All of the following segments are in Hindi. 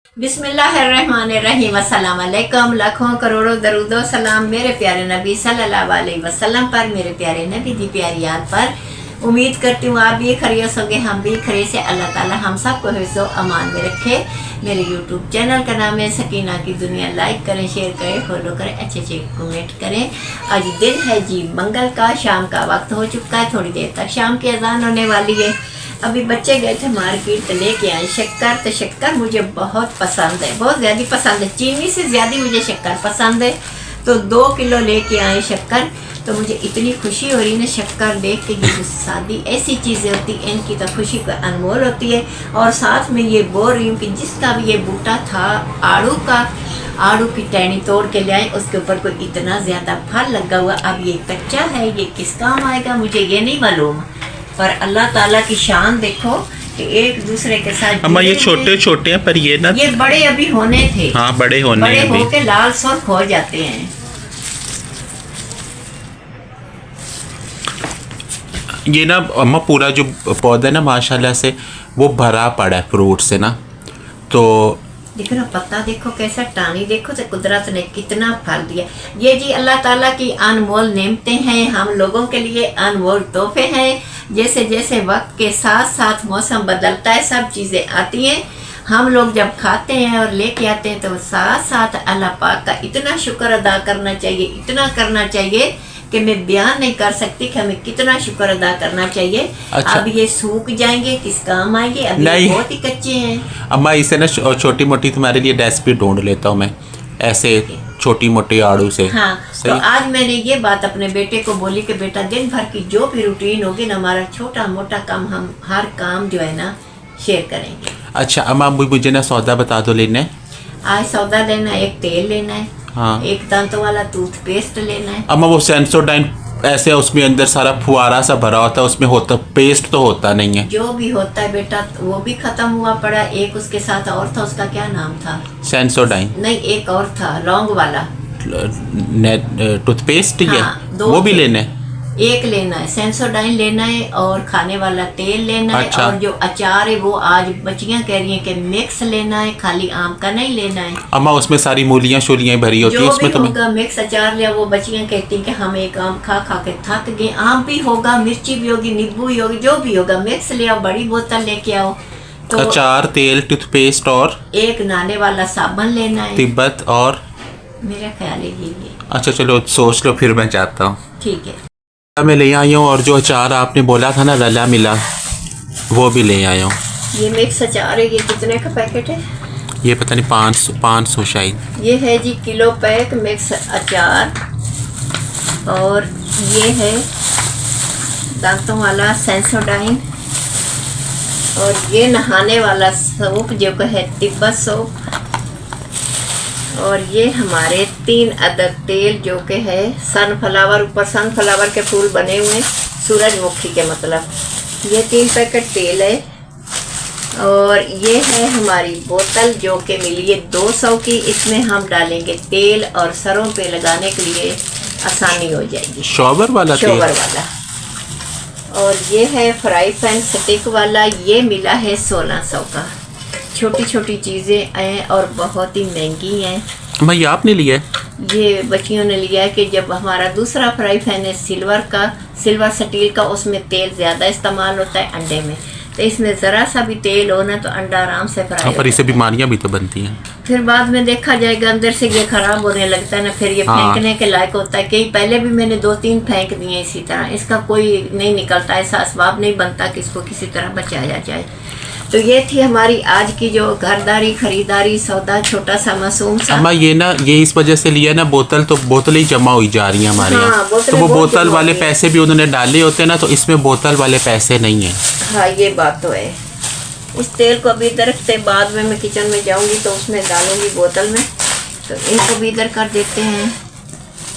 बिस्मिल्लाहिर्रहमानिर्रहीम। अस्सलाम वालेकुम। लाखों करोड़ों दरूदो सलाम मेरे प्यारे नबी सल्लल्लाहु अलैहि वसल्लम पर, मेरे प्यारे नबी दी प्यारी याद पर। उम्मीद करती हूँ आप भी खैरियत होंगे, हम भी खैरियत से। अल्लाह ताला हम सबको हिफ्ज़ो अमान में रखे। मेरे यूट्यूब चैनल का नाम है सकीना की दुनिया। लाइक करें, शेयर करें, फॉलो करें, अच्छे अच्छे कमेंट करें। आज दिन है जी मंगल का, शाम का वक्त हो चुका है, थोड़ी देर तक शाम की अजान होने वाली है। अभी बच्चे गए थे मार्केट तो लेके आए शक्कर। तो शक्कर मुझे बहुत पसंद है, बहुत ज़्यादा पसंद है, चीनी से ज़्यादा मुझे शक्कर पसंद है। तो 2 किलो लेके आए शक्कर। तो मुझे इतनी खुशी हो रही है ना शक्कर देख के। ये जो शादी ऐसी चीज़ें होती हैं, इनकी तो खुशी का अनमोल होती है। और साथ में ये बोल रही हूँ कि जिसका भी ये बूटा था आड़ू का, आड़ू की टहनी तोड़ के ले आए, उसके ऊपर कोई इतना ज़्यादा फल लगा हुआ। अब ये कच्चा है, ये किस काम आएगा मुझे ये नहीं मालूम, पर अल्लाह ताला की शान देखो कि एक दूसरे के साथ। अम्मा ये छोटे छोटे हैं पर ये ना, ये बड़े अभी होने थे। हाँ बड़े होने बड़े अभी। होके लाल सुर्ख हो जाते हैं। ये ना अम्मा पूरा जो पौधा है ना माशाल्लाह से वो भरा पड़ा है फ्रूट से ना। तो देखो ना पत्ता देखो कैसा टानी, देखो तो कुदरत ने कितना फल दिया। ये जी अल्लाह ताला की अनमोल नेमतें हैं, हम लोगों के लिए अनमोल तोहफे हैं। जैसे जैसे वक्त के साथ साथ मौसम बदलता है, सब चीज़ें आती हैं। हम लोग जब खाते हैं और लेके आते हैं तो साथ साथ अल्लाह पाक का इतना शुक्र अदा करना चाहिए, इतना करना चाहिए कि मैं बयान नहीं कर सकती कि हमें कितना शुक्र अदा करना चाहिए। अच्छा। अब ये सूख जाएंगे, किस काम आएंगे, अभी नहीं। बहुत ही कच्चे हैं। अम्मा इसे ना छोटी मोटी तुम्हारे लिए रेसिपी ढूंढ लेता हूँ मैं, ऐसे छोटी मोटी आड़ू से। हाँ, तो सही। आज मैंने ये बात अपने बेटे को बोली कि बेटा दिन भर की जो भी रूटीन होगी ना, हमारा छोटा मोटा काम, हम हर काम जो है ना शेयर करेंगे। अच्छा अम्मा मुझे ना सौदा बता दो लेना है। आज सौदा लेना है, एक तेल लेना है, हाँ। एक दांतों वाला टूथपेस्ट लेना है। अम्मा वो सेंसोडाइन ऐसे उसमें अंदर सारा फुआरा सा भरा होता है, उसमें होता पेस्ट तो होता नहीं है। जो भी होता है बेटा वो भी खत्म हुआ पड़ा। एक उसके साथ और था, उसका क्या नाम था? सेंसोडाइन नहीं, एक और था लौंग वाला टूथपेस्ट। ये हाँ, 2 वो भी थे। लेना है। एक लेना है, सेंसोडाइन लेना है, और खाने वाला तेल लेना है। अच्छा। और जो अचार है वो आज बच्चियां कह रही हैं कि मिक्स लेना है, खाली आम का नहीं लेना है। अम्मा उसमें सारी मूलियाँ शूलियाँ भरी होती है जो भी उसमें तो होगा मिक्स अचार लिया। वो बच्चियां कहती हैं कि हम एक आम खा खा के थक गए। आम भी होगा, मिर्ची भी होगी, नींबू भी होगी, जो भी होगा मिक्स ले आओ, बड़ी बोतल लेके आओ। तो अचार, तेल, टूथपेस्ट और एक नहाने वाला साबुन लेना है। तिब्बत और मेरा ख्याल है ये। अच्छा चलो सोच लो फिर मैं जाता हूँ। ठीक है। मैं ले आई हूँ, और जो अचार आपने बोला था ना रला मिला, वो भी ले आया हूँ। ये मिक्स अचार है। ये कितने का पैकेट है? ये पता नहीं 500 शायद। ये है जी किलो पैक मिक्स अचार। और ये है दांतों वाला सेंसोडाइन। और ये नहाने वाला सोप जो कि है तिब्बत सोप। और ये हमारे 3 अदद तेल जो कि है सनफ्लावर, ऊपर सनफ्लावर के फूल बने हुए, सूरजमुखी के मतलब। ये 3 पैकेट तेल है। और ये है हमारी बोतल जो कि मिली है 200 की। इसमें हम डालेंगे तेल और सरों पे लगाने के लिए आसानी हो जाएगी। शॉवर वाला तेल। शॉवर वाला। और ये है फ्राई पैन स्टिक वाला। ये मिला है 1600 का। छोटी छोटी चीज़ें हैं और बहुत ही महंगी हैं। मैं ये आपने लिया है? ये बच्चियों ने लिया है कि जब हमारा दूसरा फ्राई पैन है सिल्वर का, सिल्वर स्टील का, उसमें तेल ज़्यादा इस्तेमाल होता है अंडे में। तो इसमें ज़रा सा भी तेल हो ना तो अंडा आराम से फ्राई। पर इससे बीमारियां भी तो बनती हैं। फिर बाद में देखा जाएगा, अंदर से ये खराब होने लगता है ना, फिर ये हाँ। फेंकने के लायक होता है। कई पहले भी मैंने 2-3 फेंक दिए इसी तरह। इसका कोई नहीं निकलता, ऐसा असबाब नहीं बनता कि इसको किसी तरह बचाया जाए। तो ये थी हमारी आज की जो घरदारी, खरीदारी, सौदा, छोटा सा मासूम सा। अम्मा ये ना, ये इस वजह से लिया ना, बोतल तो बोतल ही जमा हुई जा रही है हमारे हाँ, यहाँ। बोतलें तो वो बहुत बोतल जमा वाले हुई हैं। पैसे भी उन्होंने डाले होते हैं ना, तो इसमें बोतल वाले पैसे नहीं है। हाँ ये बात तो है। इस तेल को अभी इधर रखते, बाद में मैं किचन में जाऊंगी तो उसमें डालूंगी बोतल में। तो इनको भी इधर कर देते हैं।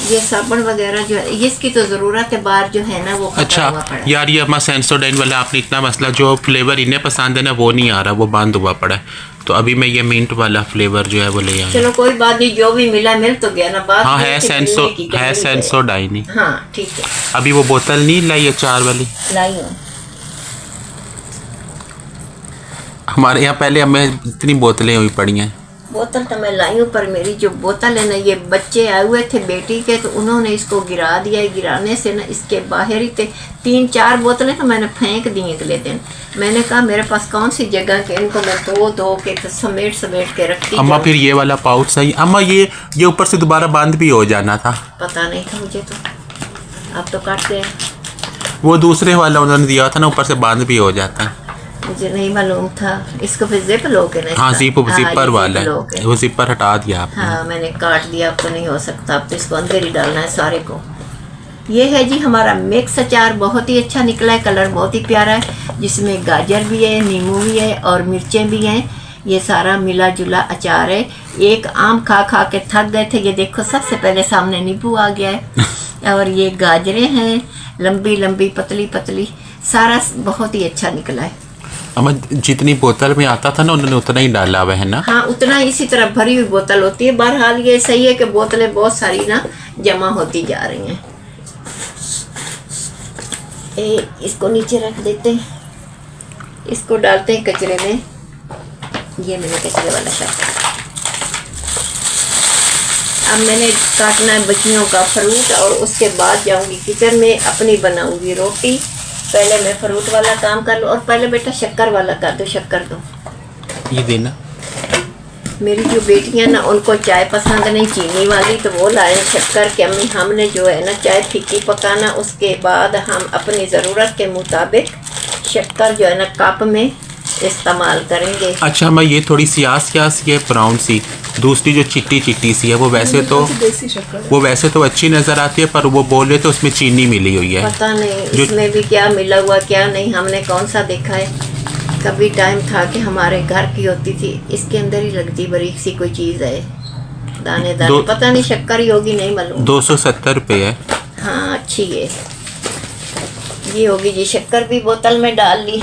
ये साबुन वगैरह जो है इसकी तो ज़रूरत है, बाहर जो है ना वो खत्म अच्छा हुआ पड़ा है। यार, ये अम्मा सेंसोडाइन वाला आपने इतना मसला, जो फ्लेवर इन्हें पसंद है ना वो नहीं आ रहा, वो बंद हुआ पड़ा है। तो अभी मैं ये मिंट वाला फ्लेवर जो है वो ले आया। चलो कोई बात नहीं, जो भी मिला मिल तो गया ना। बात हाँ ये है कि मिलने की क्या मिल जाए। सेंसोडाइन ही। हाँ ठीक है, अभी वो बोतल नहीं लाई अचार वाली। लाई हूँ। हमारे यहाँ पहले हमें इतनी बोतलें हुई पड़ी हैं। बोतल तो मैं लाई हूँ, पर मेरी जो बोतल है ना, ये बच्चे आए हुए थे बेटी के, तो उन्होंने इसको गिरा दिया। गिराने से ना इसके बाहर ही थे 3-4 बोतलें, तो मैंने फेंक दी अगले दिन। मैंने कहा मेरे पास कौन सी जगह के, इनको मैं धो के तो समेट के रखती। अम्मा फिर ये वाला पाउच सही अम्मा, ये ऊपर से दोबारा बंद भी हो जाना था। पता नहीं था मुझे, तो आप तो काटते हैं। वो दूसरे वाला उन्होंने दिया था ना, ऊपर से बंद भी हो जाता है। मुझे नहीं मालूम था। इसको फिर जिप लोगे ना? हाँ, इसका? जिपर वाला है, है। वो जिपर हटा दिया आपने। हाँ, मैंने काट दिया। अब तो नहीं हो सकता, अब तो इसको अंदर ही डालना है सारे को। ये है जी हमारा मिक्स अचार, बहुत ही अच्छा निकला है, कलर बहुत ही प्यारा है, जिसमें गाजर भी है, नींबू भी है और मिर्चें भी हैं। ये सारा मिला जुला अचार है। एक आम खा खा के थक गए थे, ये देखो सबसे पहले सामने नींबू आ गया है। और ये गाजरें हैं, लंबी लंबी पतली पतली, सारा बहुत ही अच्छा निकला है। अम्मा जितनी बोतल में आता था ना, उन्होंने उतना ही डाला हुआ है ना? हाँ, उतना इसी तरह भरी हुई बोतल होती है। बहरहाल ये सही है कि बोतलें बहुत सारी ना जमा होती जा रही हैं। इसको नीचे रख देते हैं, इसको डालते हैं कचरे में। ये मैंने कचरे वाला शक्कर। अब मैंने काटना है बच्चियों का फ्रूट, और उसके बाद जाऊंगी किचन में, अपनी बनाऊंगी रोटी। पहले मैं फ्रूट वाला काम कर लूँ, और पहले बेटा शक्कर वाला कर दो। शक्कर दो, ये देना। मेरी जो बेटियां ना, उनको चाय पसंद नहीं चीनी वाली, तो वो लाए शक्कर के। अम्मी हमने जो है ना चाय फीकी पकाना, उसके बाद हम अपनी ज़रूरत के मुताबिक शक्कर जो है ना कप में इस्तेमाल करेंगे। अच्छा, मैं ये थोड़ी सियास है, ब्राउन सी, दूसरी जो चिट्टी चिट्टी सी है, वो वैसे तो अच्छी नज़र आती है, पर वो बोल रहे तो उसमें चीनी मिली हुई है। पता नहीं इसमें भी क्या मिला हुआ क्या नहीं, हमने कौन सा देखा है। कभी टाइम था कि हमारे घर की होती थी, इसके अंदर ही लगती बारीक सी कोई चीज़ है, दाने दाने, पता नहीं शक्कर ही होगी, नहीं मालूम। 270 रुपये है। हाँ, अच्छी है ये होगी जी। शक्कर भी बोतल में डाल ली,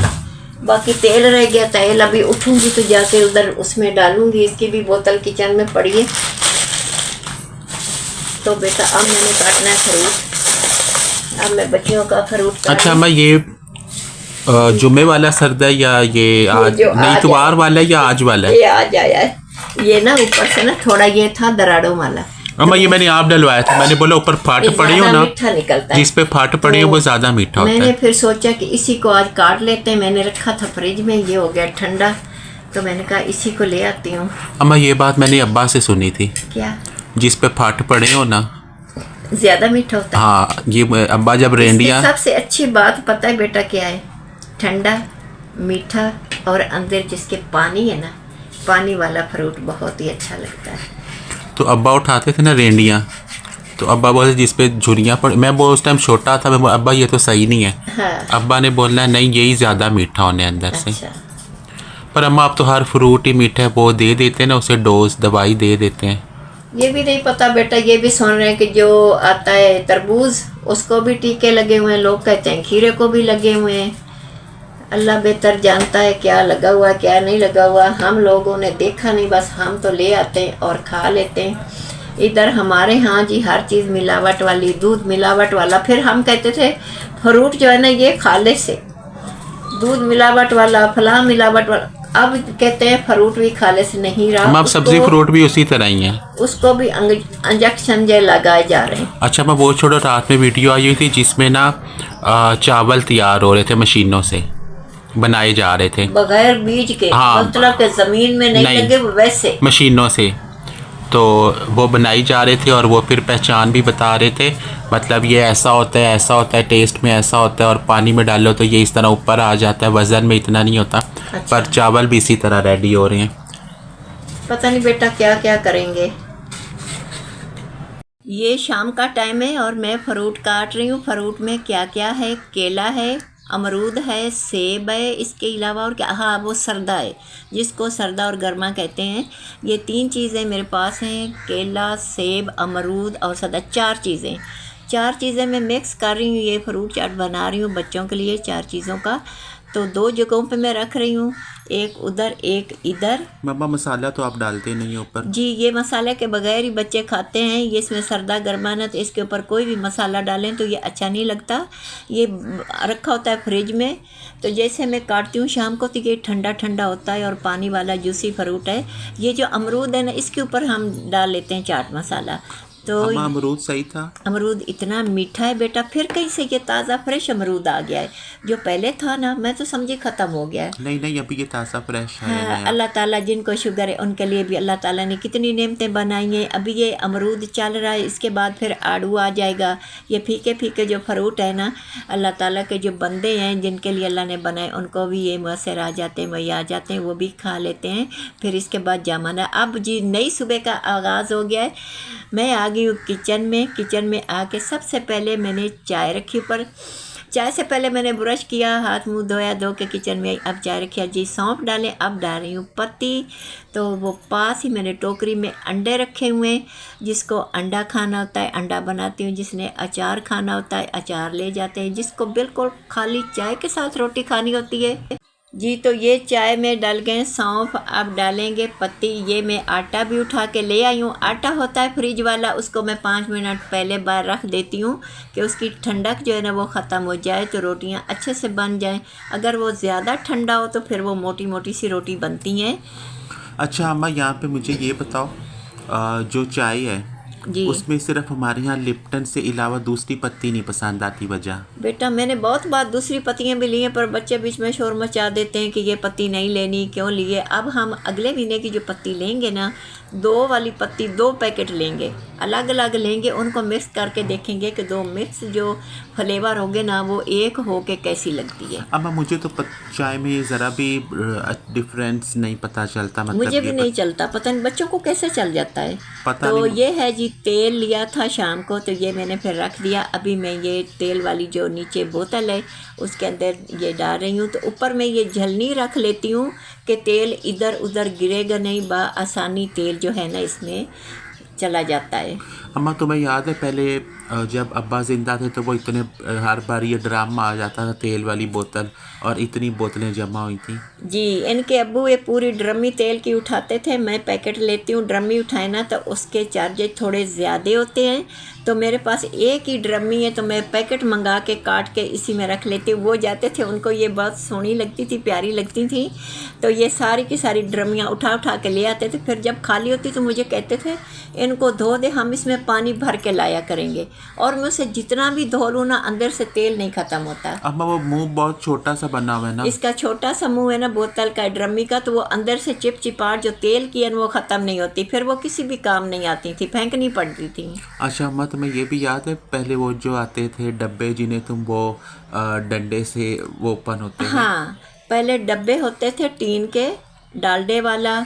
बाकी तेल रह गया। तेल अभी उठूंगी तो जाके उधर उसमें डालूंगी। इसकी भी बोतल किचन में पड़ी है। तो बेटा अब मैंने काटना है फ्रूट। अब मैं बच्चियों का फ्रूट। अच्छा, मैं ये जुम्मे वाला सर्द है या ये आज नहीं, इतवार वाला है या आज वाला है? ये आज आया है। ये ना ऊपर से ना थोड़ा ये था दराड़ों वाला। अम्मा ये मैंने आप डलवाया था, मैंने बोला ऊपर फाट पड़ी हो ना, मीठा निकलता है। जिस पे फाट पड़ी है वो ज्यादा मीठा होता है। मैंने फिर सोचा कि इसी को आज काट लेते हैं। मैंने रखा था फ्रिज में, ये हो गया ठंडा, तो मैंने कहा इसी को ले आती हूँ। अम्मा ये बात मैंने अब्बा से सुनी थी। क्या? जिस पे फाट पड़े हो ना ज्यादा मीठा होता है। हाँ, ये अब्बा जब रेंडिया। सबसे अच्छी बात पता है बेटा क्या है? ठंडा मीठा, और अंदर जिसके पानी है ना, पानी वाला फ्रूट बहुत ही अच्छा लगता है। तो अब्बा उठाते थे ना रेंडियाँ, तो अब्बा बोलते जिस पे झुरियाँ पड़, मैं वो उस टाइम छोटा था, मैं अब्बा ये तो सही नहीं है। हाँ। अब्बा ने बोलना नहीं, यही ज़्यादा मीठा होने अंदर से। अच्छा। पर अम्मा अब तो हर फ्रूट ही मीठा है, वो दे देते हैं ना उसे, डोज दवाई दे देते हैं। ये भी नहीं पता बेटा, ये भी सुन रहे हैं कि जो आता है तरबूज, उसको भी टीके लगे हुए हैं। लोग कहते हैं खीरे को भी लगे हुए हैं। अल्लाह बेहतर जानता है क्या लगा हुआ क्या नहीं लगा हुआ। हम लोगों ने देखा नहीं, बस हम तो ले आते हैं और खा लेते हैं। इधर हमारे यहाँ जी हर चीज़ मिलावट वाली, दूध मिलावट वाला। फिर हम कहते थे फ्रूट जो है ना ये खाले से, दूध मिलावट वाला, फलां मिलावट वाला। अब कहते हैं फ्रूट भी खाले से नहीं रहा। अब सब्जी फ्रूट भी उसी तरह ही है, उसको भी इंजेक्शन जो लगाए जा रहे हैं। अच्छा, मैं वो छोड़ो, रात में वीडियो आई हुई थी जिसमें ना चावल तैयार हो रहे थे, मशीनों से बनाए जा रहे थे, बगैर बीज के। हाँ, मतलब के जमीन में नहीं लगे, वैसे मशीनों से। तो वो बनाई जा रहे थे, और वो फिर पहचान भी बता रहे थे, मतलब ये ऐसा होता है, ऐसा होता है, टेस्ट में ऐसा होता है, और पानी में डालो तो ये इस तरह ऊपर आ जाता है, वज़न में इतना नहीं होता। अच्छा। पर चावल भी इसी तरह रेडी हो रहे हैं। पता नहीं बेटा क्या क्या करेंगे। ये शाम का टाइम है और मैं फ्रूट काट रही हूँ। फ्रूट में क्या क्या है? केला है, अमरूद है, सेब है, इसके अलावा और क्या, हाँ वो सरदा है, जिसको सरदा और गर्मा कहते हैं। ये 3 चीज़ें मेरे पास हैं, केला, सेब, अमरूद और सरदा। 4 चीज़ें मैं मिक्स कर रही हूँ। ये फ्रूट चाट बना रही हूँ बच्चों के लिए 4 चीज़ों का। तो 2 जगहों पे मैं रख रही हूँ, एक उधर एक इधर। मम्मा मसाला तो आप डालते नहीं हो ऊपर? जी, ये मसाले के बगैर ही बच्चे खाते हैं। ये इसमें सर्दा गर्मा ना, तो इसके ऊपर कोई भी मसाला डालें तो ये अच्छा नहीं लगता। ये रखा होता है फ्रिज में, तो जैसे मैं काटती हूँ शाम को तो ये ठंडा ठंडा होता है और पानी वाला जूसी फ्रूट है। ये जो अमरूद है ना, इसके ऊपर हम डाल लेते हैं चाट मसाला। तो अम्मा अमरूद सही था? अमरूद इतना मीठा है बेटा, फिर कहीं से ये ताज़ा फ्रेश अमरूद आ गया है। जो पहले था ना, मैं तो समझी ख़त्म हो गया है। नहीं नहीं, अभी ये ताज़ा फ्रेश है हाँ, नया। अल्लाह ताला जिनको शुगर है उनके लिए भी अल्लाह ताला ने कितनी नेमतें बनाई हैं। अभी ये अमरूद चल रहा है, इसके बाद फिर आड़ू आ जाएगा। ये फीके फीके जो फ्रूट है ना, अल्लाह ताला के जो बंदे हैं जिनके लिए अल्लाह ने बनाए, उनको भी ये मुयसर आ जाते हैं, वही आ जाते हैं, वो भी खा लेते हैं। फिर इसके बाद जामाना, अब जी नई सुबह का आगाज़ हो गया है। मैं आ गई हूँ किचन में आके सबसे पहले मैंने चाय रखी ऊपर। चाय से पहले मैंने ब्रश किया, हाथ मुंह धोया, धो के किचन में आई। अब चाय रखी, जी सौंफ डालें, अब डाल रही हूँ पत्ती। तो वो पास ही मैंने टोकरी में अंडे रखे हुए हैं, जिसको अंडा खाना होता है अंडा बनाती हूँ, जिसने अचार खाना होता है अचार ले जाते हैं, जिसको बिल्कुल खाली चाय के साथ रोटी खानी होती है। जी, तो ये चाय में डल गए सौंफ, अब डालेंगे पत्ती। ये मैं आटा भी उठा के ले आई हूँ। आटा होता है फ्रिज वाला, उसको मैं 5 मिनट पहले बाहर रख देती हूँ कि उसकी ठंडक जो है ना वो ख़त्म हो जाए, तो रोटियाँ अच्छे से बन जाएं। अगर वो ज़्यादा ठंडा हो तो फिर वो मोटी मोटी सी रोटी बनती हैं। अच्छा अम्मा, यहाँ पे मुझे ये बताओ, जो चाय है जी उसमें सिर्फ हमारे यहाँ लिप्टन से अलावा दूसरी पत्ती नहीं पसंद आती, वजह? बेटा, मैंने बहुत बार दूसरी पत्तियां भी ली हैं, पर बच्चे बीच में शोर मचा देते हैं कि ये पत्ती नहीं लेनी, क्यों लिए। अब हम अगले महीने की जो पत्ती लेंगे ना, 2 वाली पत्ती 2 पैकेट लेंगे, अलग अलग लेंगे, उनको मिक्स करके देखेंगे कि 2 मिक्स जो फ्लेवर होंगे ना वो एक हो के कैसी लगती है। अम्मा मुझे तो चाय में ज़रा भी डिफरेंस नहीं पता चलता, मतलब मुझे भी नहीं चलता, पता नहीं बच्चों को कैसे चल जाता है। पता तो नहीं। ये है जी, तेल लिया था शाम को, तो ये मैंने फिर रख दिया। अभी मैं ये तेल वाली जो नीचे बोतल है उसके अंदर ये डाल रही हूँ। तो ऊपर मैं ये झलनी रख लेती हूँ कि तेल इधर उधर गिरेगा नहीं, आसानी तेल जो है ना इसमें चला जाता है। अम्मा तुम्हें याद है पहले जब अब्बा ज़िंदा थे तो वो इतने हर बार ये ड्रामा आ जाता था तेल वाली बोतल, और इतनी बोतलें जमा हुई थी। जी, इनके अब्बू ये पूरी ड्रमी तेल की उठाते थे। मैं पैकेट लेती हूँ, ड्रमी उठाए ना तो उसके चार्जेस थोड़े ज़्यादा होते हैं, तो मेरे पास एक ही ड्रमी है, तो मैं पैकेट मंगा के काट के इसी में रख लेती हूँ। वो जाते थे, उनको ये बहुत सोहनी लगती थी, प्यारी लगती थी, तो ये सारी की सारी ड्रमियाँ उठा उठा के ले आते थे। फिर जब खाली होती तो मुझे कहते थे इनको धो दे, हम इसमें पानी भर के लाया करेंगे, और मैं उसे जितना भी धो लूँ ना अंदर से तेल नहीं ख़त्म होता। अम्मा वो मुंह बहुत छोटा सा बना हुआ है ना, इसका छोटा सा मुंह है ना बोतल का, ड्रमी का, तो वो अंदर से चिपचिपाहट जो तेल की है वो ख़त्म नहीं होती, फिर वो किसी भी काम नहीं आती थी, फेंकनी पड़ती थी। अच्छा अम्मा तुम्हें ये भी याद है पहले वो जो आते थे डब्बे, जिन्हें तुम वो डंडे से वो ओपन होते हैं? हाँ, पहले डब्बे होते थे टीन के, डालडे वाला,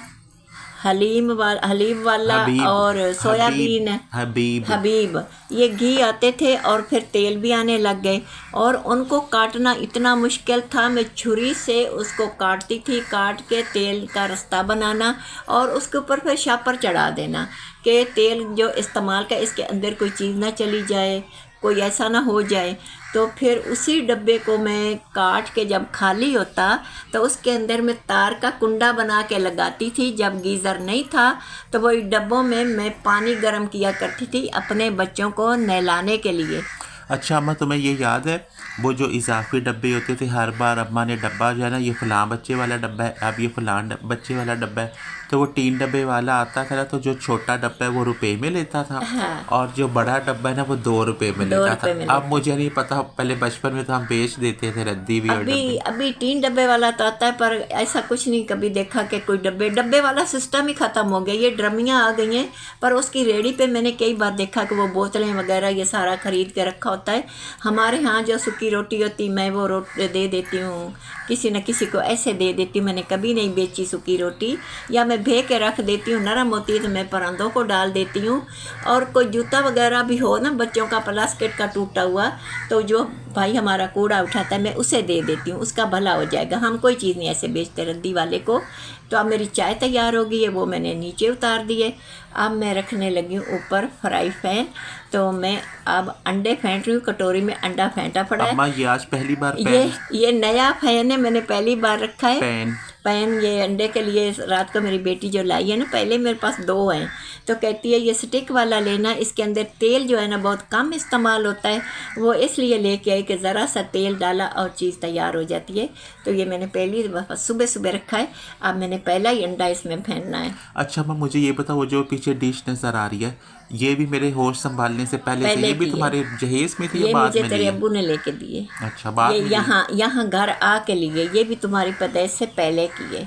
हलीब वाला, हबीब, और सोयाबीन, हबीब, ये घी आते थे, और फिर तेल भी आने लग गए, और उनको काटना इतना मुश्किल था। मैं छुरी से उसको काटती थी, काट के तेल का रास्ता बनाना, और उसके ऊपर फिर शापर चढ़ा देना कि तेल जो इस्तेमाल का इसके अंदर कोई चीज़ ना चली जाए, कोई ऐसा ना हो जाए। तो फिर उसी डब्बे को मैं काट के जब खाली होता तो उसके अंदर मैं तार का कुंडा बना के लगाती थी। जब गीज़र नहीं था तो वही डब्बों में मैं पानी गर्म किया करती थी अपने बच्चों को नहलाने के लिए। अच्छा अम्मा तुम्हें ये याद है वो जो इजाफी डब्बे होते थे, हर बार अम्मा ने डब्बा जो है ना, ये फ़लाँ बच्चे वाला डब्बा है, अब ये फ़लाँ बच्चे वाला डब्बा है, तो वो 3 डब्बे वाला आता था ना, तो जो छोटा डब्बा है वो रुपए में लेता था, हाँ। और जो बड़ा डब्बा है ना वो 2 रुपए में लेता था। अब मुझे नहीं पता, पहले बचपन में तो हम बेच देते थे रद्दी भी। अभी 3 डब्बे वाला तो आता है, पर ऐसा कुछ नहीं कभी देखा कि कोई डब्बे वाला सिस्टम ही ख़त्म हो गया। ये ड्रमियाँ आ गई हैं, पर उसकी रेडी पे मैंने कई बार देखा कि वो बोतलें वगैरह ये सारा ख़रीद के रखा होता है। हमारे यहाँ जो सूखी रोटी होती मैं वो रोटी दे देती हूँ, किसी न किसी को ऐसे दे देती हूँ। मैंने कभी नहीं बेची सूखी रोटी, या मैं मैं भे के रख देती हूँ, नरम होती है तो मैं परिंदों को डाल देती हूँ। और कोई जूता वगैरह भी हो ना बच्चों का प्लास्टिक का टूटा हुआ, तो जो भाई हमारा कूड़ा उठाता है मैं उसे दे देती हूँ, उसका भला हो जाएगा। हम कोई चीज़ नहीं ऐसे बेचते रद्दी वाले को। तो अब मेरी चाय तैयार हो गई है, वो मैंने नीचे उतार दी है। अब मैं रखने लगी हूँ ऊपर फ्राई पैन। तो मैं अब अंडे फेंट रही हूँ, कटोरी में अंडा फेंटा पड़ा है। अम्मा ये आज पहली बार ये नया पैन है, मैंने पहली बार रखा है पैन ये अंडे के लिए। रात को मेरी बेटी जो लाई है ना, पहले मेरे पास 2 हैं, तो कहती है ये स्टिक वाला लेना, इसके अंदर तेल जो है ना बहुत कम इस्तेमाल होता है, वो इसलिए लेके आई कि ज़रा सा तेल डाला और चीज़ तैयार हो जाती है। तो ये मैंने पहली सुबह सुबह रखा है, अब मैंने पहला ही अंडा इसमें फेंटना है। अच्छा अम्मा मुझे ये बताओ, वो जो पीछे डिश नज़र आ रही है ये भी मेरे होश संभालने से पहले से, ये भी तुम्हारे जहेज में थी या बाद में? मुझे तेरे अब्बू ने लेके दिए। अच्छा बाद में यहाँ घर आके लिए, ये भी तुम्हारी पैदाइश से पहले की है।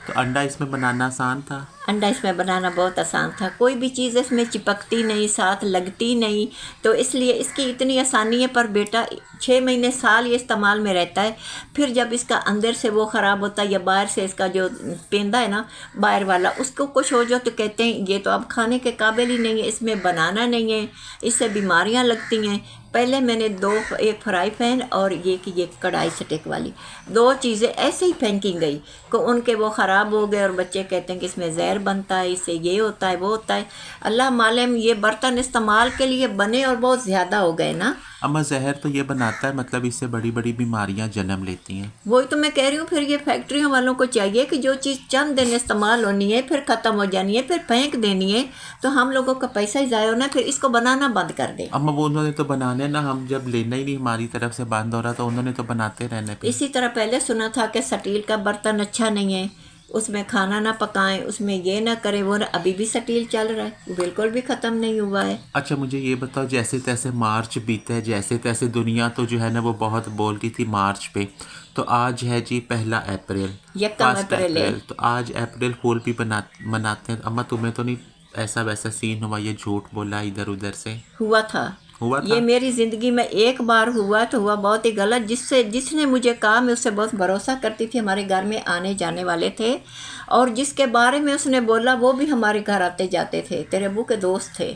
तो अंडा इसमें बनाना आसान था? अंडा इसमें बनाना बहुत आसान था, कोई भी चीज़ इसमें चिपकती नहीं, साथ लगती नहीं, तो इसलिए इसकी इतनी आसानी है। पर बेटा 6 महीने साल ये इस्तेमाल में रहता है, फिर जब इसका अंदर से वो ख़राब होता है या बाहर से इसका जो पेंदा है ना बाहर वाला, उसको कुछ हो जाओ तो कहते हैं ये तो अब खाने के काबिल ही नहीं है, इसमें बनाना नहीं है, इससे बीमारियां लगती हैं। पहले मैंने एक फ्राई पैन और ये कढ़ाई स्टिक वाली 2 चीज़ें ऐसे ही फेंकी गई कि उनके वो ख़राब हो गए और बच्चे कहते हैं कि इसमें जहर बनता है, इससे ये होता है वो होता है। अल्लाह मालूम ये बर्तन इस्तेमाल के लिए बने और बहुत ज़्यादा हो गए ना। अम्मा जहर तो ये बनाता है, मतलब इससे बड़ी बड़ी बीमारियां जन्म लेती हैं। वही तो मैं कह रही हूँ, फिर ये फैक्ट्रियों वालों को चाहिए कि जो चीज़ चंद दिन इस्तेमाल होनी है फिर ख़त्म हो जानी है, फिर फेंक देनी है, तो हम लोगों का पैसा ही ज़ाया होना, फिर इसको बनाना बंद कर दे। अम्मा वो उन्होंने तो बनाने ना, हम जब लेना ही नहीं हमारी तरफ से बंद हो रहा तो उन्होंने तो बनाते रहने पे। इसी तरह पहले सुना था कि स्टील का बर्तन अच्छा नहीं है, उसमें खाना ना पकाएं, उसमें ये ना करें वो ना, अभी भी स्टील चल रहा है, बिल्कुल भी ख़त्म नहीं हुआ है। अच्छा मुझे ये बताओ, जैसे तैसे मार्च बीता है, जैसे तैसे दुनिया तो जो है ना वो बहुत बोल रही थी मार्च पे, तो आज है जी 1 अप्रैल, 1 अप्रैल है। तो आज अप्रैल फूल भी मनाते हैं। अम्मा तुम्हें तो नहीं ऐसा वैसा सीन हुआ, ये झूठ बोला इधर उधर से? हुआ था ये मेरी ज़िंदगी में एक बार हुआ तो हुआ बहुत ही गलत। जिसने मुझे कहा, मैं उससे बहुत भरोसा करती थी, हमारे घर में आने जाने वाले थे, और जिसके बारे में उसने बोला वो भी हमारे घर आते जाते थे, तेरे अब्बू के दोस्त थे।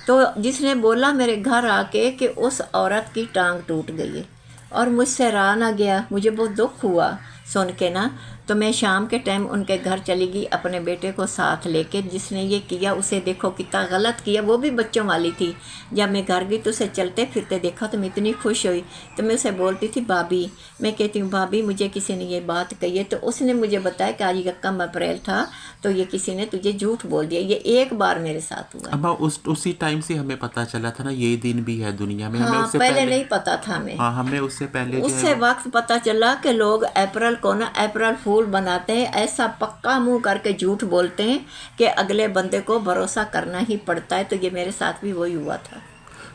तो जिसने बोला मेरे घर आके कि उस औरत की टांग टूट गई है, और मुझसे रहा ना गया, मुझे बहुत दुख हुआ सुन के ना। तो मैं शाम के टाइम उनके घर चली गई अपने बेटे को साथ लेके। जिसने ये किया उसे देखो कितना गलत किया, वो भी बच्चों वाली थी। जब मैं घर गई तो उसे चलते फिरते देखा तो मैं इतनी खुश हुई, तो मैं उसे बोलती थी भाभी, मैं कहती हूँ भाभी मुझे किसी ने ये बात कही है, तो उसने मुझे बताया कि आज 1 अप्रैल था, तो ये किसी ने तुझे झूठ बोल दिया। ये एक बार मेरे साथ हुआ। अम्मा उसी टाइम से हमें पता चला था ना ये दिन भी है दुनिया में? हाँ, हमें उससे पहले नहीं पता था हमें। हाँ हमें उससे पहले उससे वक्त पता चला कि लोग अप्रैल को ना अप्रैल फूल बनाते हैं, ऐसा पक्का मुंह करके झूठ बोलते हैं कि अगले बंदे को भरोसा करना ही पड़ता है। तो ये मेरे साथ भी वही हुआ था।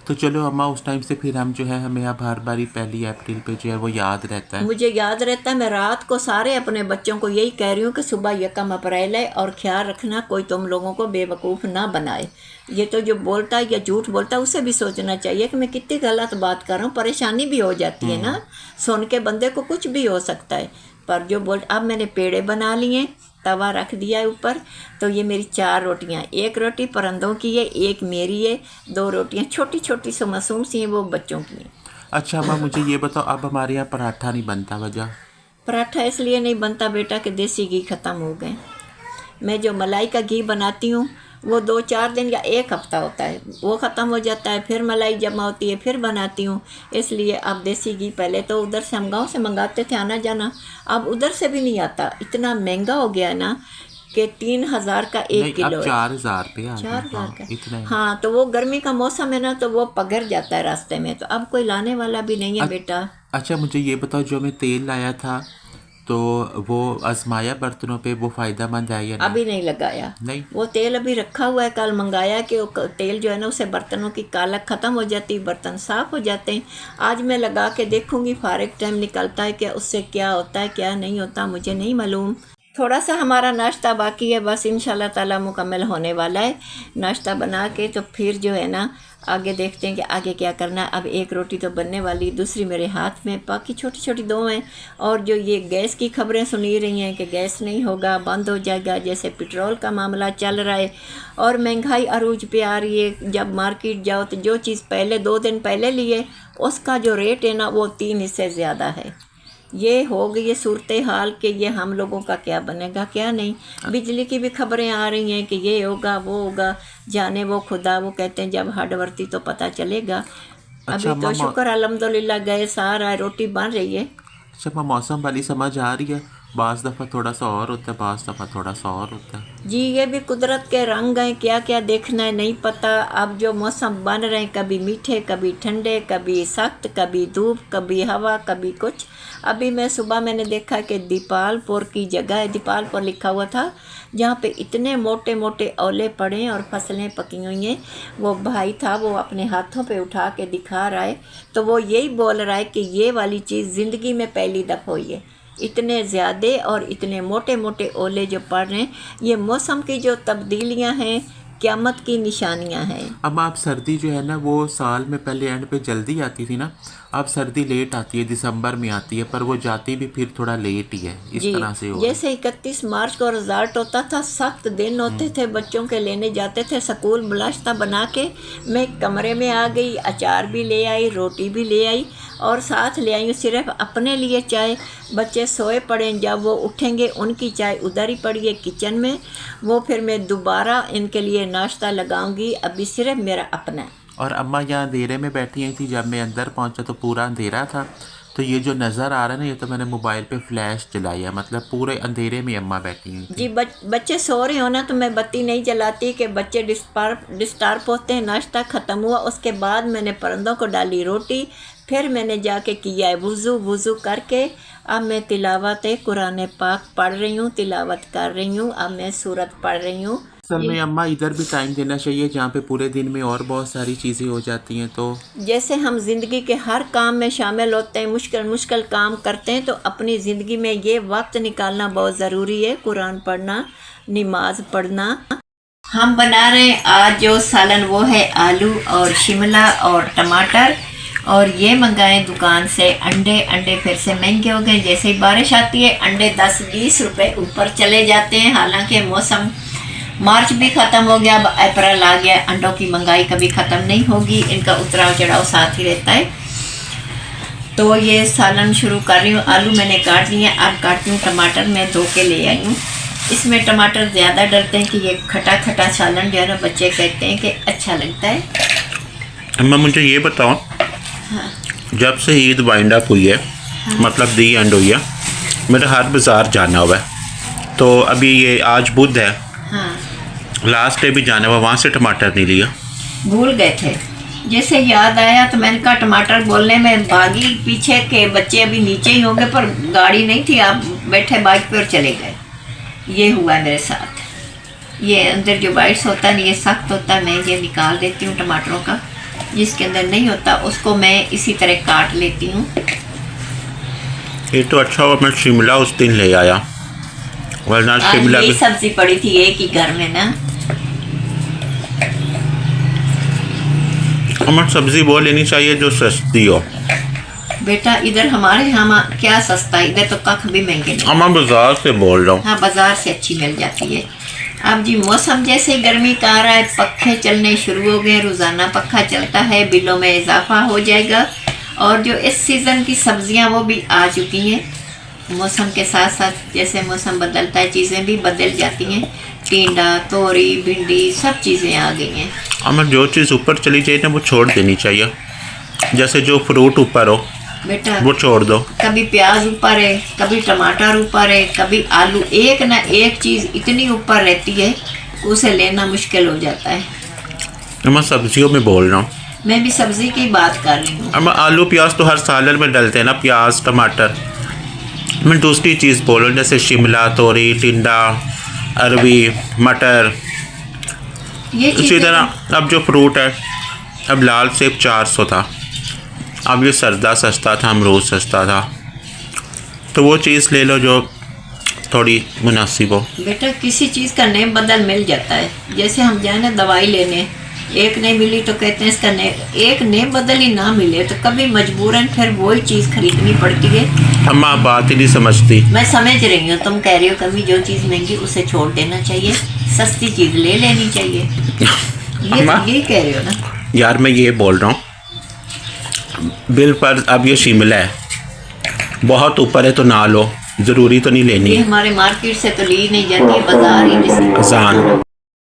तो चलो अम्मा उस टाइम से फिर हम जो है, हमें अब हर बारी 1 अप्रैल पे जो है वो याद रहता है। मुझे याद रहता है, मैं रात को सारे अपने बच्चों को यही कह रही हूँ कि सुबह 1 अप्रैल है और ख्याल रखना कोई तुम लोगों को बेवकूफ़ ना बनाए। ये तो जो बोलता है या झूठ बोलता है उसे भी सोचना चाहिए कि मैं कितनी गलत बात कर रहा हूँ, परेशानी भी हो जाती है ना, सुन के बंदे को कुछ भी हो सकता है। पर जो अब मैंने पेड़े बना लिए, तवा रख दिया है ऊपर, तो ये मेरी 4 रोटियां, 1 रोटी परिंदों की है, 1 मेरी है, 2 रोटियां छोटी छोटी सी मासूम सी हैं, वो बच्चों की हैं। अच्छा अम्मा मुझे ये बताओ, अब हमारे यहाँ पराठा नहीं बनता, वजह? पराठा इसलिए नहीं बनता बेटा कि देसी घी ख़त्म हो गए। मैं जो मलाई का घी बनाती हूँ वो 2-4 दिन या 1 हफ्ता होता है, वो ख़त्म हो जाता है, फिर मलाई जमा होती है, फिर बनाती हूँ। इसलिए अब देसी घी, पहले तो उधर से हम गाँव से मंगाते थे आना जाना, अब उधर से भी नहीं आता, इतना महंगा हो गया ना कि 3000 का 1 किलो है। 4000 पे 4000 का इतना है। हाँ, तो वो गर्मी का मौसम है ना, तो वो पघर जाता है रास्ते में, तो अब कोई लाने वाला भी नहीं है बेटा। अच्छा मुझे ये बताओ, जो मैं तेल लाया था तो वो आजमाया बर्तनों पे, वो फ़ायदेमंद है या नहीं? अभी नहीं लगाया, नहीं, वो तेल अभी रखा हुआ है, कल मंगाया कि वो तेल जो है ना उससे बर्तनों की कालक ख़त्म हो जाती है, बर्तन साफ़ हो जाते हैं। आज मैं लगा के देखूंगी, फारिग टाइम निकलता है कि उससे क्या होता है क्या नहीं होता, मुझे नहीं मालूम। थोड़ा सा हमारा नाश्ता बाकी है, बस इंशाल्लाह ताला मुकम्मल होने वाला है। नाश्ता बना के तो फिर जो है ना आगे देखते हैं कि आगे क्या करना है। अब एक रोटी तो बनने वाली, दूसरी मेरे हाथ में, बाकी छोटी छोटी दो हैं। और जो ये गैस की खबरें सुनी रही हैं कि गैस नहीं होगा, बंद हो जाएगा, जैसे पेट्रोल का मामला चल रहा है और महंगाई अरूज पे आ रही है। जब मार्केट जाओ तो जो चीज़ पहले 2 दिन पहले लिए उसका जो रेट है ना वो 3 हिस्से ज़्यादा है। ये हो गई ये सूरत हाल के ये हम लोगों का क्या बनेगा क्या नहीं। बिजली की भी खबरें आ रही हैं कि ये होगा वो होगा, जाने वो खुदा, वो कहते हैं जब हड वर्ती तो पता चलेगा। अच्छा अभी तो शुक्र अल्हम्दुलिल्लाह गैस आ रहा है, रोटी बन रही है। अच्छा मौसम वाली समझ आ रही है, बाज़ दफ़ा थोड़ा सा और होता है, बाज़ दफ़ा थोड़ा सा और होता है। जी ये भी कुदरत के रंग हैं, क्या क्या देखना है नहीं पता। अब जो मौसम बन रहे हैं कभी मीठे कभी ठंडे, कभी सख्त कभी धूप कभी हवा कभी कुछ। अभी मैं सुबह मैंने देखा कि दीपालपुर की जगह है, दीपालपुर लिखा हुआ था, जहाँ पे इतने मोटे मोटे ओले पड़े हैं और फसलें पकी हुई हैं। वो भाई था वो अपने हाथों पे उठा के दिखा रहा है, तो वो यही बोल रहा है कि ये वाली चीज़ ज़िंदगी में पहली दफ़ा हुई है। इतने ज़्यादा और इतने मोटे मोटे ओले जो पड़ रहे हैं, ये मौसम की जो तब्दीलियां हैं, क़यामत की निशानियां हैं। अब आप सर्दी जो है ना वो साल में पहले एंड पे जल्दी आती थी ना, अब सर्दी लेट आती है, दिसंबर में आती है, पर वो जाती भी फिर थोड़ा लेट ही है, इस जी तरह से हो जैसे 31 मार्च को रिजल्ट होता था, सख्त दिन होते थे, बच्चों के लेने जाते थे स्कूल, नाश्ता बना के मैं कमरे में आ गई, अचार भी ले आई, रोटी भी ले आई और साथ ले आई सिर्फ अपने लिए चाय। बच्चे सोए पड़े, जब वो उठेंगे उनकी चाय उधर ही पड़ी है किचन में, वो फिर मैं दोबारा इनके लिए नाश्ता लगाऊंगी। अभी सिर्फ मेरा अपना है। और अम्मा यहाँ अंधेरे में बैठी हुई थी, जब मैं अंदर पहुँचा तो पूरा अंधेरा था। तो ये जो नज़र आ रहा है ना, ये तो मैंने मोबाइल पे फ्लैश जलाई है, मतलब पूरे अंधेरे में अम्मा बैठी हुई थी। जी बच्चे सो रहे हो ना तो मैं बत्ती नहीं जलाती कि बच्चे डिस्टर्ब होते हैं। नाश्ता ख़त्म हुआ, उसके बाद मैंने परिंदों को डाली रोटी, फिर मैंने जाके किया है वज़ू करके अब मैं तिलावत कुरान पाक पढ़ रही हूँ, तिलावत कर रही हूँ। अब मैं सूरत पढ़ रही हूँ। असल में अम्मा इधर भी टाइम देना चाहिए, जहाँ पे पूरे दिन में और बहुत सारी चीज़ें हो जाती हैं। तो जैसे हम ज़िंदगी के हर काम में शामिल होते हैं, मुश्किल काम करते हैं, तो अपनी ज़िंदगी में ये वक्त निकालना बहुत ज़रूरी है। कुरान पढ़ना, नमाज पढ़ना। हम बना रहे हैं आज जो सालन, वो है आलू और शिमला और टमाटर। और ये मंगाए दुकान से अंडे फिर से महंगे हो गए। जैसे ही बारिश आती है अंडे 10-20 रुपए ऊपर चले जाते हैं। हालांकि मौसम मार्च भी ख़त्म हो गया, अब अप्रैल आ गया, अंडों की महंगाई कभी ख़त्म नहीं होगी, इनका उतराव चढ़ाव साथ ही रहता है। तो ये सालन शुरू कर रही हूँ। आलू मैंने काट लिए, अब काटती हूँ टमाटर, मैं धो के ले आई हूँ। इसमें टमाटर ज़्यादा डलते हैं कि ये खटा खटा सालन जो है ना, बच्चे कहते हैं कि अच्छा लगता है। अम्मा मुझे ये बताओ, हाँ। जब से ईद वाइंड अप हुई है, हाँ। मतलब दी एंड हुई है, मेरा हर बाज़ार जाना हुआ है। तो अभी ये आज बुध है, हाँ लास्ट डे भी जाना हुआ, वहाँ से टमाटर नहीं लिया, भूल गए थे। जैसे याद आया तो मैंने कहा टमाटर बोलने में भागी पीछे के बच्चे अभी नीचे ही होंगे, पर गाड़ी नहीं थी, आप बैठे बाइक पर चले गए। ये हुआ मेरे साथ। ये अंदर जो बाइट्स होता है ना, ये सख्त होता है, मैं ये निकाल देती हूँ टमाटरों का। जिसके अंदर नहीं होता उसको मैं इसी तरह काट लेती हूँ। ये तो अच्छा हुआ मैं शिमला उस दिन ले आया, वरना शिमला यही भी सब्जी पड़ी थी एक ही घर में ना। हमें सब्जी वो लेनी चाहिए जो सस्ती हो। बेटा इधर हमारे यहाँ क्या सस्ता है, इधर तो कख भी महंगे नहीं। मैं बाजार से बोल रहा हूँ। हाँ बाजार से अच्छी मिल जाती है। अब जी मौसम जैसे गर्मी का आ रहा है, पखे चलने शुरू हो गए, रोज़ाना पखा चलता है, बिलों में इजाफा हो जाएगा। और जो इस सीज़न की सब्जियां वो भी आ चुकी हैं। मौसम के साथ साथ जैसे मौसम बदलता है चीज़ें भी बदल जाती हैं। टिंडा, तोरी, भिंडी सब चीज़ें आ गई हैं। हमें जो चीज़ ऊपर चली जाए ना वो छोड़ देनी चाहिए। जैसे जो फ्रूट ऊपर हो बेटा वो छोड़ दो। कभी प्याज ऊपर है, कभी टमाटर ऊपर है, कभी आलू, एक ना एक चीज़ इतनी ऊपर रहती है उसे लेना मुश्किल हो जाता है। मैं सब्जियों में बोल रहा हूँ, मैं भी सब्ज़ी की बात कर रही हूँ। अब आलू प्याज तो हर सालन में डलते हैं ना, प्याज टमाटर। मैं दूसरी चीज़ बोल रहा हूँ, जैसे शिमला, तोरी, टिंडा, अरबी, मटर। ये इसी तरह अब जो फ्रूट है, अब लाल सेब 400 था, अब ये सरदा सस्ता था, अमरूद सस्ता था। तो वो चीज़ ले लो जो थोड़ी मुनासिब हो। बेटा किसी चीज़ का नेम बदल मिल जाता है। जैसे हम जाए ना दवाई लेने, एक नहीं मिली तो कहते हैं इसका नेम, एक नेम बदल ही ना मिले तो कभी मजबूरन फिर वही चीज़ खरीदनी पड़ती है। अम्मा आप बात ही नहीं समझती। मैं समझ रही हूँ, तुम कह रही हो कभी जो चीज़ महंगी उसे छोड़ देना चाहिए, सस्ती चीज़ ले लेनी चाहिए। अम्मा ये कह रही हो ना यार, मैं ये बोल रहा हूँ बिल पर अब ये शिमला है, बहुत ऊपर है तो ना लो, ज़रूरी तो नहीं लेनी ये है। हमारे मार्केट से तो ली नहीं जाती है, बाजार ही नहीं। खजान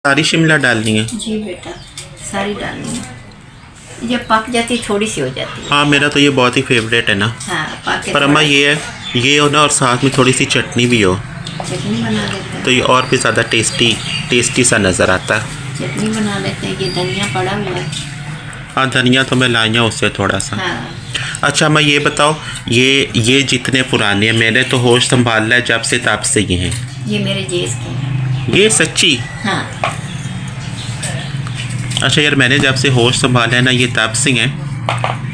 सारी शिमला डालनी है। जी बेटा सारी डालनी है, जब पक जाती थोड़ी सी हो जाती है। हाँ मेरा तो ये बहुत ही फेवरेट है ना। हाँ पक के पर अम्मा ये है, ये हो ना और साथ में थोड़ी सी चटनी भी हो चटनी बना लेते हैं। तो ये और भी ज़्यादा टेस्टी सा नज़र आता है। चटनी बना लेते हैं। ये धनिया पड़ा हुआ है। हाँ धनिया तो मैं लाई हूँ उससे थोड़ा सा। हाँ अच्छा मैं ये बताओ, ये जितने पुराने हैं, मैंने तो होश संभाला है जब से तब से ये हैं। ये मेरे जेस के हैं। ये सच्ची? हाँ अच्छा यार, मैंने जब से होश संभाला है ना ये तब से हैं।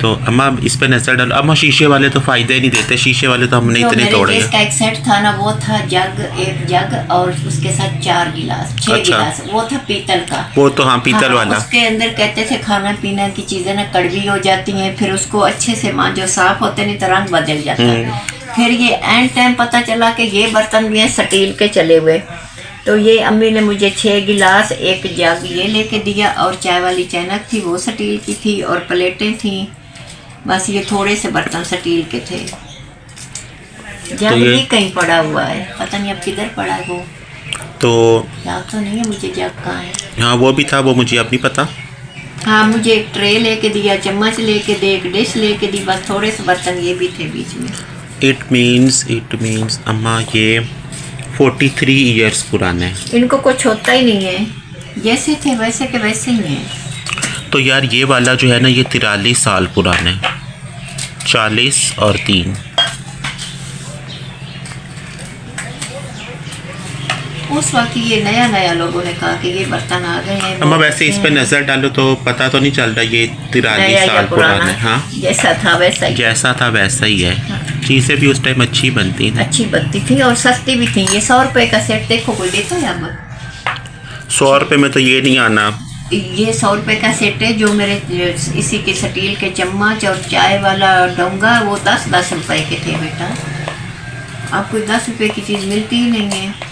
तो अम्मा इस पर नज़र डालो। अम्मा शीशे वाले तो फ़ायदे ही नहीं देते, शीशे वाले तो हमने इतने तोड़े जेस हैं। का एक सेट था ना, वो था एक जग और उसके साथ 4 गिलास 6 अच्छा। गिलास, वो था पीतल का। वो तो हाँ पीतल वाला। उसके अंदर कहते थे खाना पीना की चीज़ें ना कड़वी हो जाती हैं, फिर उसको अच्छे से मांजो, साफ होते नहीं तो रंग बदल जाता है। फिर ये एंड टाइम पता चला कि ये बर्तन भी हैं स्टील के चले हुए। तो ये अम्मी ने मुझे 6 गिलास 1 जग ये लेके दिया, और चाय वाली चैनक थी वो स्टील की थी, और प्लेटें थी। बस ये थोड़े से बर्तन स्टील के थे। जग ये भी कहीं पड़ा हुआ है, पता नहीं अब किधर पड़ा है वो, तो याद तो नहीं है मुझे जग कहाँ है। हाँ वो भी था, वो मुझे अब नहीं पता। हाँ मुझे एक ट्रे लेके दिया, चम्मच लेके दे, एक डिश लेके दी, बस थोड़े से बर्तन ये भी थे बीच में। इट मीन्स अम्मा ये 43 ईयर्स पुराना है। इनको कुछ होता ही नहीं है, जैसे थे वैसे के वैसे ही हैं। तो यार ये वाला जो है ना ये 43 साल पुराना है, 40 और 3। उस वक्त ये नया नया लोगों ने कहा कि ये बर्तन आ गए हैं। अम्मा वैसे इस पे नज़र डालो तो पता तो नहीं चल रहा ये 43 साल पुराना है। हाँ जैसा था वैसा ही, जैसा था वैसा ही है। चीज़ें भी उस टाइम अच्छी बनती थी, अच्छी बनती थी और सस्ती भी थी। ये 100 रुपए का सेट देखो, कोई देता है अब? 100 रुपये में तो ये नहीं आना। ये 100 रुपए का सेट है, जो मेरे इसी के स्टील के चम्मच और चाय वाला डोंगा वो 10-10 रुपए के थे बेटा। अब कोई 10 रुपए की चीज़ मिलती ही नहीं है।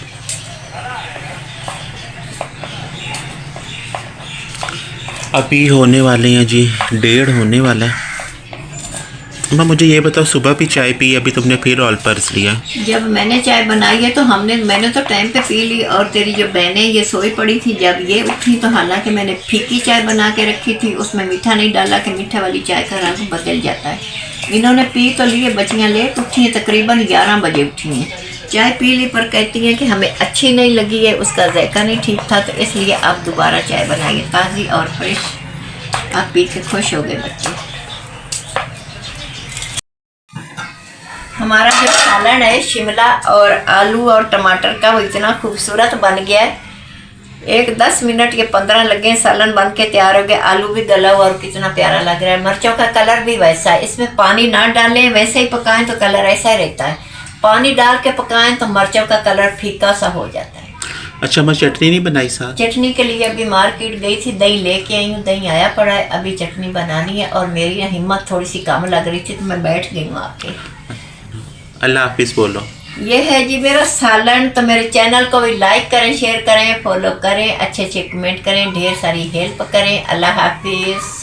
अभी होने वाले हैं जी 1:30 होने वाला है। अम्मा मुझे ये बताओ, सुबह भी चाय पी, अभी तुमने फिर ऑल पर्स लिया? जब मैंने चाय बनाई है तो मैंने तो टाइम पे पी ली, और तेरी जो बहनें ये सोई पड़ी थी, जब ये उठी तो हालांकि मैंने फीकी चाय बना के रखी थी, उसमें मीठा नहीं डाला कि मीठा वाली चाय का रंग बदल जाता है। इन्होंने पी तो लिए, बच्चियाँ लेट उठी हैं, तकरीबन 11 बजे उठी हैं। चाय पी ली पर कहती हैं कि हमें अच्छी नहीं लगी है, उसका जायका नहीं ठीक था, तो इसलिए आप दोबारा चाय बनाइए ताज़ी और फ्रेश। आप पी के खुश हो गए बच्चे। हमारा जो सालन है शिमला और आलू और टमाटर का, वो इतना खूबसूरत बन गया है। एक 10 मिनट के 15 लगे, सालन बन के तैयार हो गया। आलू भी गला हुआ और कितना प्यारा लग रहा है। मिर्चों का कलर भी वैसा है, इसमें पानी ना डालें, वैसे ही पकाएं तो कलर ऐसा ही रहता है। पानी डाल के पकाएं तो मिर्चों का कलर फीका सा हो जाता है। अच्छा मैं चटनी नहीं बनाई साथ? चटनी के लिए अभी मार्केट गई थी, दही लेके आई हूँ, दही आया पड़ा है, अभी चटनी बनानी है। और मेरी हिम्मत थोड़ी सी कम लग रही थी तो मैं बैठ गई हूँ आके। अल्लाह हाफिज़ बोलो। ये है जी मेरा सालन। तो मेरे चैनल को भी लाइक करें, शेयर करें, फॉलो करें, अच्छे अच्छे कमेंट करें, ढेर सारी हेल्प करें। अल्लाह हाफिज़।